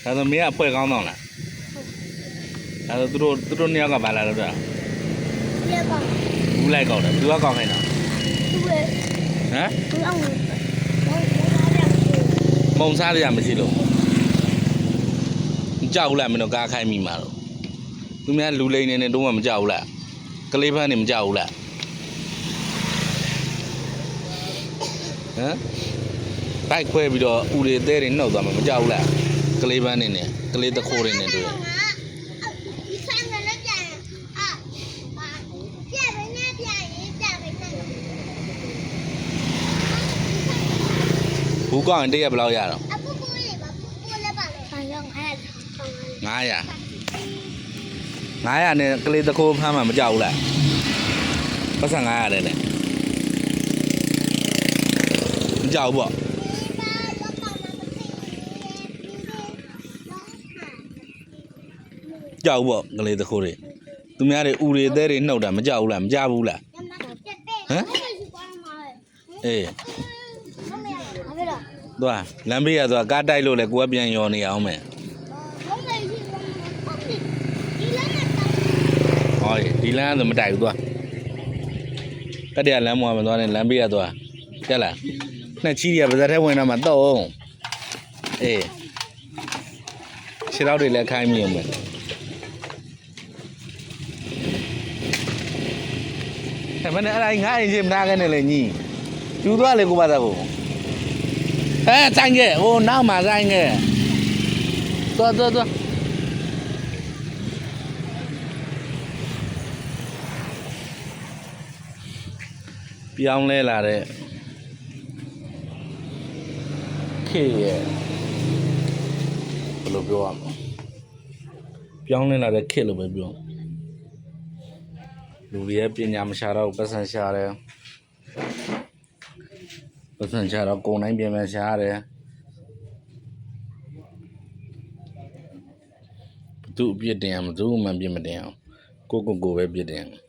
ဒါဆိုမင်းကဖွဲ့ကောင်းတော့လားဒါဆိုသူတို့နှစ်ယောက်ကဘာလာလို့တော့ဘူးလိုက်ကောက်တယ်သူကကောက်ခိုင်းတာဟမ်မုံစားရမရှိလို့မကြောက်ဘူးလားမင်းတို့ကားခိုင်းမိမှာတော့သူများလူလိန်နေတော့မကြောက်ဘူးလားကလေးဖန်းနေမကြောက်ဘူးလားဟမ်တိုက်ခွဲပြီးတော့ဥတွေတဲတွေနှုတ်သွားမှာမကြောက်ဘူးလားကလေးပန်းနေနဲ့ကလေးတခိုးတွေနဲ့တွေ့ဘူးကောင်းရင်တရက်ဘယ်လောက်ရတော့900နဲ့ကလေးတခိုးဖမ်းမှာမကြောက်ဘူးလားပတ်စံ900တဲ့နဲ့မကြောက်ဘူးပေါ့ကြောက်ပေါ့ကလေးတခိုးတွေသူများတွေဥတွေအသေးတွေနှုတ်တာမကြောက်ဘူးလားမကြဘူးလားဟမ်အေးသွားလမ်းဘေးရသွားကားတိုက်လို့လေကိုကပြန်ယော်နေအောင်မယ်ဟောဒီလမ်းဆိုမတိုက်ဘူးသွားကတည်းကလမ်းမော်မသွားနဲ့လမ်းဘေးရသွားကြက်လားနှစ်ချီးရပါဇက်ထဲဝင်တော့မှတော့အေးခြေထောက်တွေလည်းခိုင်းမြင်မယ်မနေ့အဲ့ဒါငါ့အိမ်ချင်းမနာကနေလေညီယူသွားလေကိုပါသားကိုဆိုင်ကဲဟိုနောက်မှာဆိုင်ကဲသွားပြောင်းလဲလာတဲ့ခေရဲ့ဘယ်လိုပြောရမလဲပြောင်းလဲလာတဲ့ခေလို့ပဲပြောလူတွေရဲ့ပညာမရှာတော့ပတ်စံရှာတယ်ပတ်စံရှာတော့ကုန်တိုင်းပြန်ရှာရတယ်ဘသူအပြစ်တင်အောင်ဘသူမှပြစ်မတင်အောင်ကိုပဲပြစ်တင်အောင်